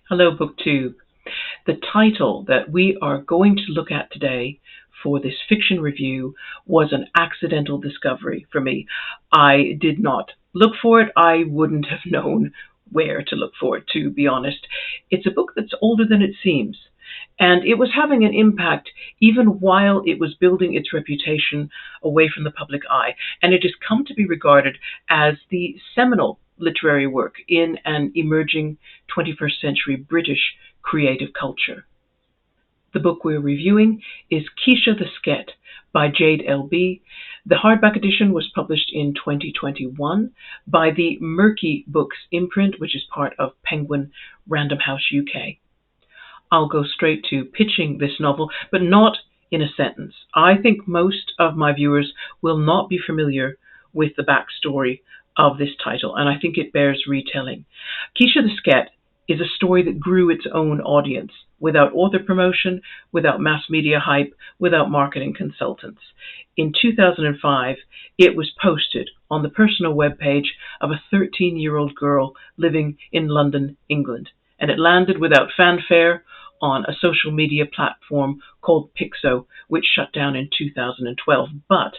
Hello, BookTube. The title that we are going to look at today for this fiction review was an accidental discovery for me. I did not look for it. I wouldn't have known where to look for it, to be honest. It's a book that's older than it seems, and it was having an impact even while it was building its reputation away from the public eye. And it has come to be regarded as the seminal literary work in an emerging 21st century British creative culture. The book we're reviewing is Keisha the Sket by Jade LB. The hardback edition was published in 2021 by the Murky Books imprint, which is part of Penguin Random House UK. I'll go straight to pitching this novel, but not in a sentence. I think most of my viewers will not be familiar with the backstory of this title, and I think it bears retelling. Keisha the Sket is a story that grew its own audience without author promotion, without mass media hype, without marketing consultants. In 2005, it was posted on the personal webpage of a 13-year-old girl living in London, England, and it landed without fanfare on a social media platform called Pixo, which shut down in 2012. But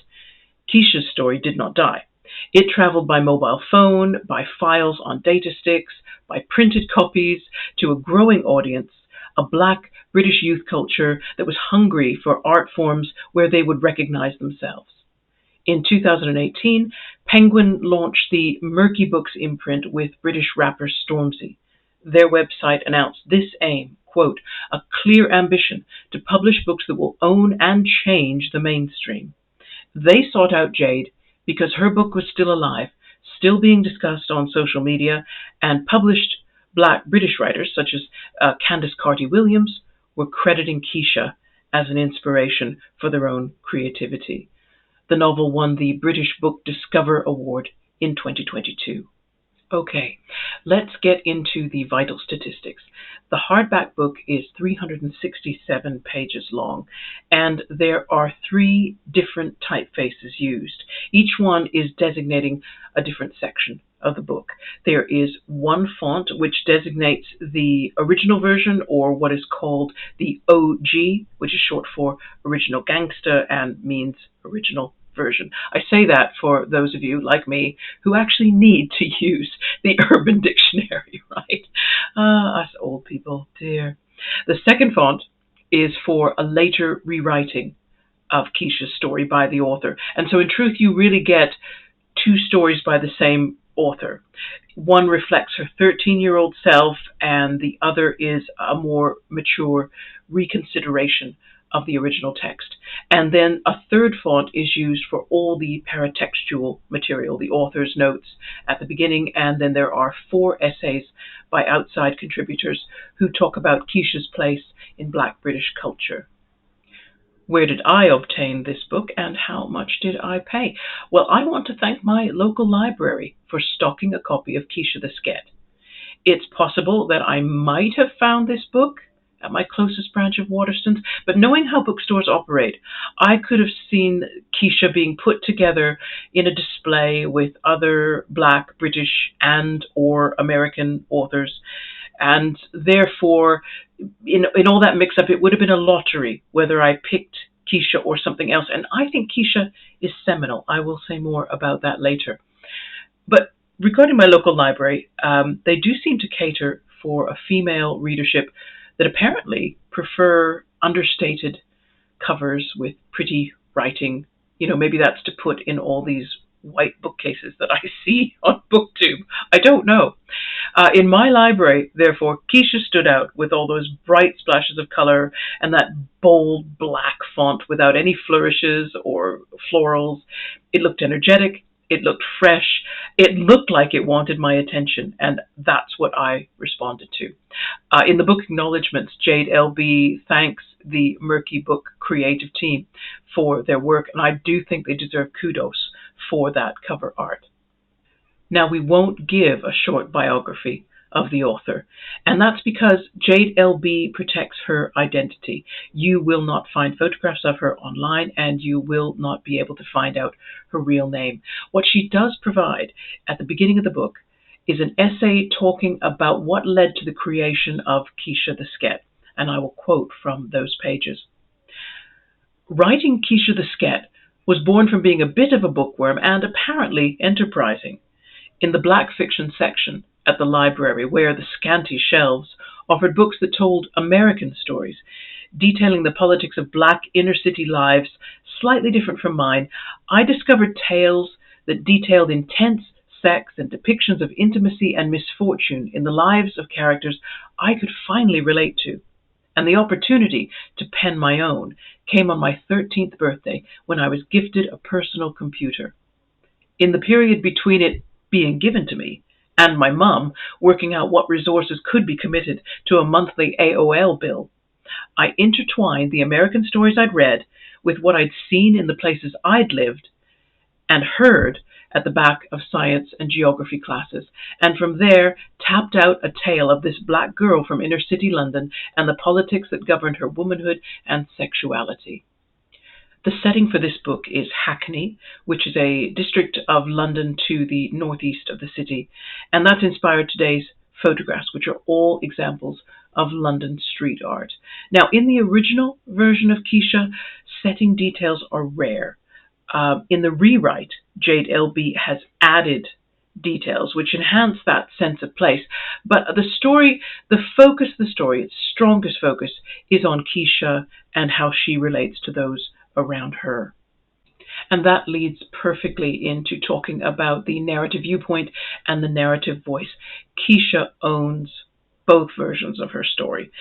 Keisha's story did not die. It traveled by mobile phone, by files on data sticks, by printed copies to a growing audience, a Black British youth culture that was hungry for art forms where they would recognize themselves. In 2018, Penguin launched the Murky Books imprint with British rapper Stormzy. Their website announced this aim, quote, a clear ambition to publish books that will own and change the mainstream. They sought out Jade because her book was still alive, still being discussed on social media, and published Black British writers such as Candice Carty-Williams were crediting Keisha as an inspiration for their own creativity. The novel won the British Book Discover Award in 2022. Okay, let's get into the vital statistics. The hardback book is 367 pages long, and there are 3 different typefaces used. Each one is designating a different section of the book. There is one font which designates the original version, or what is called the OG, which is short for Original Gangsta and means original version. I say that for those of you like me who actually need to use the Urban Dictionary, right? Us old people, dear. The second font is for a later rewriting of Keisha's story by the author. And so in truth, you really get 2 stories by the same author. One reflects her 13-year-old self, and the other is a more mature reconsideration of the original text. And then a third font is used for all the paratextual material, the author's notes at the beginning, and then there are 4 essays by outside contributors who talk about Keisha's place in Black British culture. Where did I obtain this book, and how much did I pay? Well, I want to thank my local library for stocking a copy of Keisha the Sket. It's possible that I might have found this book at my closest branch of Waterstones, but knowing how bookstores operate, I could have seen Keisha being put together in a display with other Black, British, and or American authors, and therefore, in all that mix-up, it would have been a lottery whether I picked Keisha or something else, and I think Keisha is seminal. I will say more about that later. But regarding my local library, they do seem to cater for a female readership that apparently prefer understated covers with pretty writing. You know, maybe that's to put in all these white bookcases that I see on BookTube. I don't know. In my library, therefore, Keisha stood out with all those bright splashes of color and that bold black font without any flourishes or florals. It looked energetic. It looked fresh. It looked like it wanted my attention, and that's what I responded to. In the book acknowledgements, Jade LB thanks the Murky Book creative team for their work, and I do think they deserve kudos for that cover art. Now, we won't give a short biography of the author, and that's because Jade LB protects her identity. You will not find photographs of her online, and you will not be able to find out her real name. What she does provide at the beginning of the book is an essay talking about what led to the creation of Keisha the Sket, and I will quote from those pages. Writing Keisha the Sket was born from being a bit of a bookworm and apparently enterprising. In the black fiction section at the library, where the scanty shelves offered books that told American stories, detailing the politics of black inner city lives slightly different from mine, I discovered tales that detailed intense sex and depictions of intimacy and misfortune in the lives of characters I could finally relate to. And the opportunity to pen my own came on my 13th birthday when I was gifted a personal computer. In the period between it being given to me and my mum working out what resources could be committed to a monthly AOL bill, I intertwined the American stories I'd read with what I'd seen in the places I'd lived and heard at the back of science and geography classes, and from there tapped out a tale of this black girl from inner city London and the politics that governed her womanhood and sexuality. The setting for this book is Hackney, which is a district of London to the northeast of the city, and that's inspired today's photographs, which are all examples of London street art. Now, in the original version of Keisha, setting details are rare. In the rewrite, Jade LB has added details which enhance that sense of place. But the story, its strongest focus is on Keisha and how she relates to those around her. And that leads perfectly into talking about the narrative viewpoint and the narrative voice. Keisha owns both versions of her story.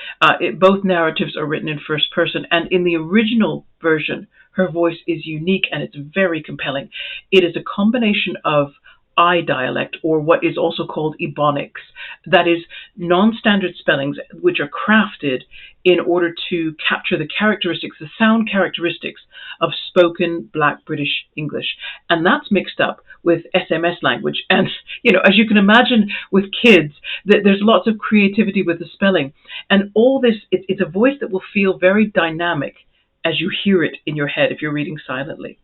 Both narratives are written in first person, and in the original version, her voice is unique and it's very compelling. It is a combination of I dialect, or what is also called Ebonics, that is, non-standard spellings which are crafted in order to capture the sound characteristics of spoken Black British English. And that's mixed up with SMS language. And, as you can imagine with kids, there's lots of creativity with the spelling. And all this, it's a voice that will feel very dynamic as you hear it in your head if you're reading silently.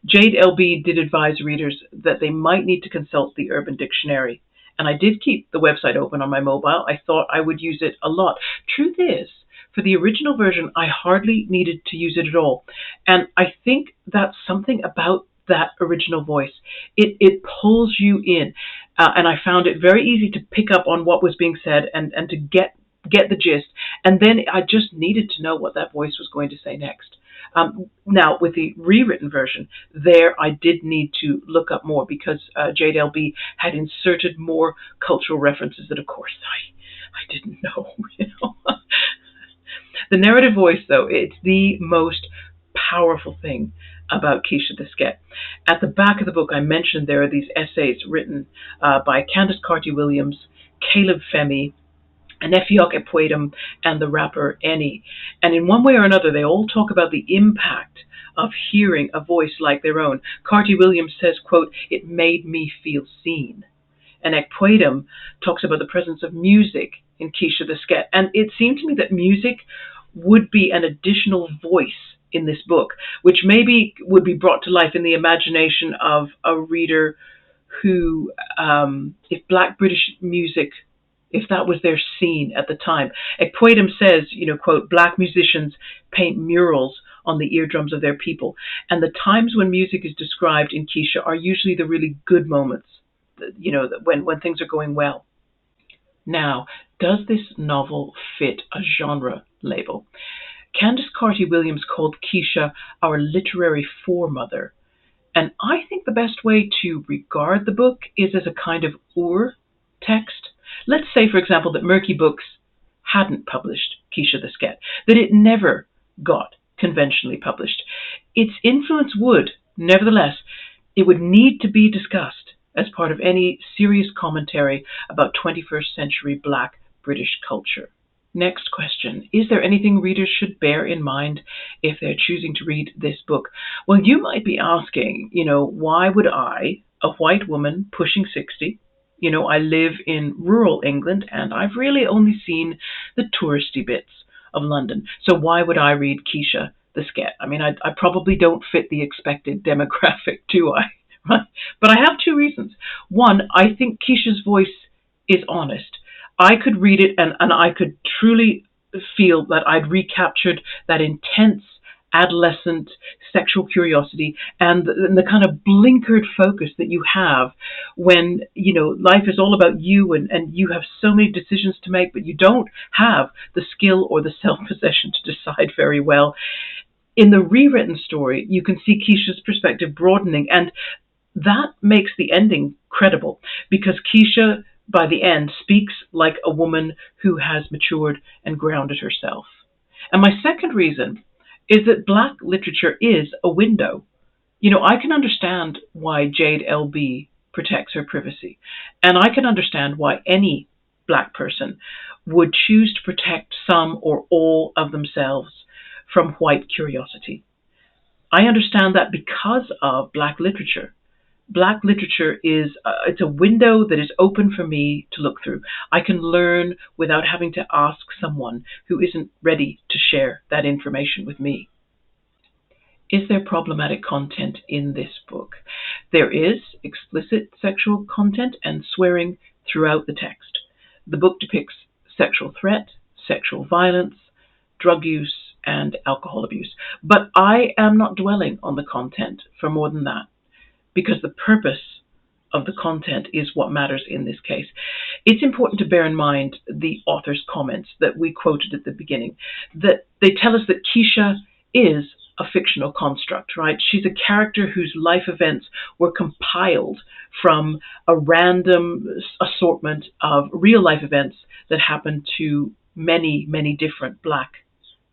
Jade LB did advise readers that they might need to consult the Urban Dictionary. And I did keep the website open on my mobile. I thought I would use it a lot. Truth is, for the original version, I hardly needed to use it at all. And I think that's something about that original voice. It pulls you in. And I found it very easy to pick up on what was being said and to get the gist. And then I just needed to know what that voice was going to say next. Now, with the rewritten version, there I did need to look up more because Jade LB had inserted more cultural references that, of course, I didn't know. The narrative voice, though, it's the most powerful thing about Keisha the Sket. At the back of the book, I mentioned there are these essays written by Candace Carty-Williams, Caleb Femi, Effiok Epuedum, and the rapper Eni. And in one way or another, they all talk about the impact of hearing a voice like their own. Carty-Williams says, quote, "It made me feel seen." And Epuedum talks about the presence of music in Keisha the Sket. And it seemed to me that music would be an additional voice in this book, which maybe would be brought to life in the imagination of a reader who, if Black British music, if that was their scene at the time. Epuedum says, quote, "Black musicians paint murals on the eardrums of their people. And the times when music is described in Keisha are usually the really good moments, when things are going well." Now, does this novel fit a genre label? Candace Carty-Williams called Keisha our literary foremother. And I think the best way to regard the book is as a kind of ur-text. Let's say, for example, that Murky Books hadn't published Keisha the Sket, that it never got conventionally published. Its influence would, nevertheless, it would need to be discussed as part of any serious commentary about 21st century Black British culture. Next question. Is there anything readers should bear in mind if they're choosing to read this book? Well, you might be asking, why would I, a white woman pushing 60, I live in rural England and I've really only seen the touristy bits of London. So why would I read Keisha the Sket? I mean, I probably don't fit the expected demographic, do I? right? But I have two reasons. One, I think Keisha's voice is honest. I could read it and I could truly feel that I'd recaptured that intense adolescent sexual curiosity and the kind of blinkered focus that you have when life is all about you and you have so many decisions to make, but you don't have the skill or the self-possession to decide very well. In the rewritten story, you can see Keisha's perspective broadening, and that makes the ending credible because Keisha, by the end, speaks like a woman who has matured and grounded herself. And my second reason is that Black literature is a window. I can understand why Jade LB protects her privacy, and I can understand why any Black person would choose to protect some or all of themselves from white curiosity. I understand that because of Black literature. Black literature is it's a window that is open for me to look through. I can learn without having to ask someone who isn't ready to share that information with me. Is there problematic content in this book? There is explicit sexual content and swearing throughout the text. The book depicts sexual threat, sexual violence, drug use, and alcohol abuse. But I am not dwelling on the content for more than that, because the purpose of the content is what matters in this case. It's important to bear in mind the author's comments that we quoted at the beginning, that they tell us that Keisha is a fictional construct, right? She's a character whose life events were compiled from a random assortment of real life events that happened to many, many different Black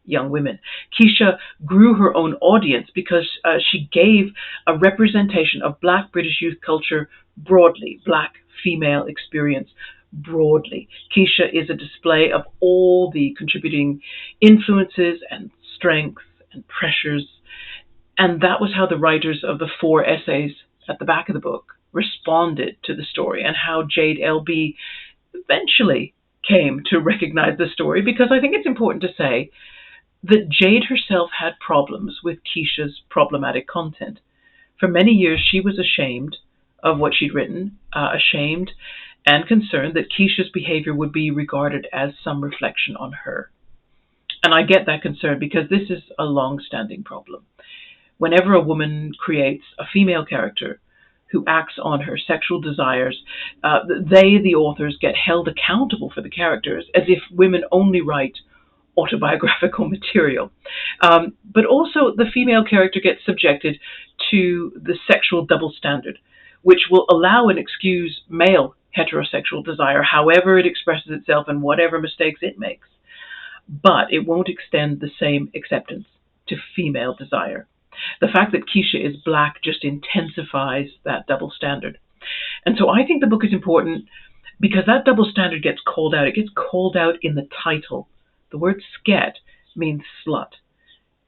young women. Keisha grew her own audience because she gave a representation of Black British youth culture broadly, Black female experience broadly. Keisha is a display of all the contributing influences and strengths and pressures, and that was how the writers of the 4 essays at the back of the book responded to the story, and how Jade LB eventually came to recognize the story, because I think it's important to say that Jade herself had problems with Keisha's problematic content. For many years, she was ashamed of what she'd written, ashamed and concerned that Keisha's behavior would be regarded as some reflection on her. And I get that concern because this is a long-standing problem. Whenever a woman creates a female character who acts on her sexual desires, they, the authors, get held accountable for the characters as if women only write autobiographical material. But also the female character gets subjected to the sexual double standard, which will allow and excuse male heterosexual desire, however it expresses itself and whatever mistakes it makes. But it won't extend the same acceptance to female desire. The fact that Keisha is Black just intensifies that double standard. And so I think the book is important because that double standard gets called out. It gets called out in the title. The word Sket means slut,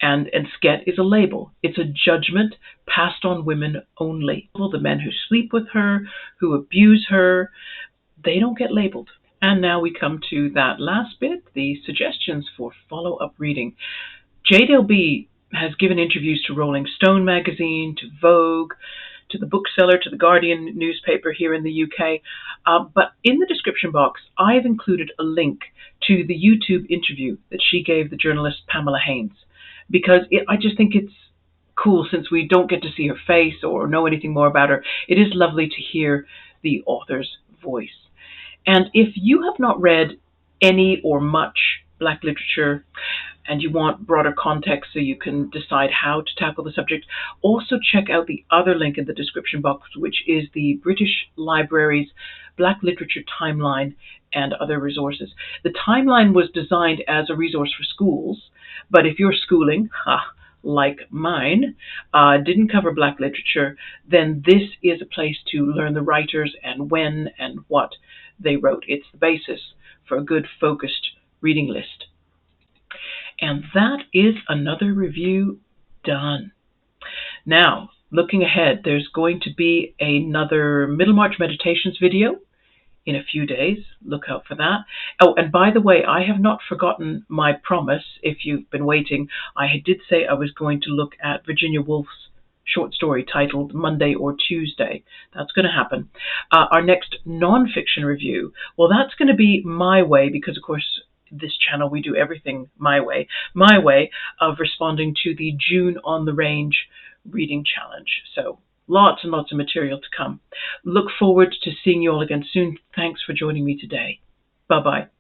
and Sket is a label. It's a judgment passed on women only. The men who sleep with her, who abuse her, they don't get labeled. And now we come to that last bit, the suggestions for follow-up reading. Jade LB has given interviews to Rolling Stone magazine, to Vogue, to the bookseller, to the Guardian newspaper here in the UK. But in the description box, I've included a link to the YouTube interview that she gave the journalist Pamela Haynes, because I just think it's cool, since we don't get to see her face or know anything more about her. It is lovely to hear the author's voice. And if you have not read any or much Black literature and you want broader context so you can decide how to tackle the subject, also check out the other link in the description box, which is the British Library's Black Literature Timeline and other resources. The timeline was designed as a resource for schools, but if your schooling, like mine, didn't cover Black literature, then this is a place to learn the writers and when and what they wrote. It's the basis for a good focused reading list. And that is another review done. Now, looking ahead, there's going to be another Middlemarch Meditations video in a few days. Look out for that. Oh, and by the way, I have not forgotten my promise. If you've been waiting, I did say I was going to look at Virginia Woolf's short story titled Monday or Tuesday. That's going to happen. Our next nonfiction review, well, that's going to be My Way, because, of course, this channel, we do everything my way. My way of responding to the June on the Range reading challenge. So lots and lots of material to come. Look forward to seeing you all again soon. Thanks for joining me today. Bye-bye.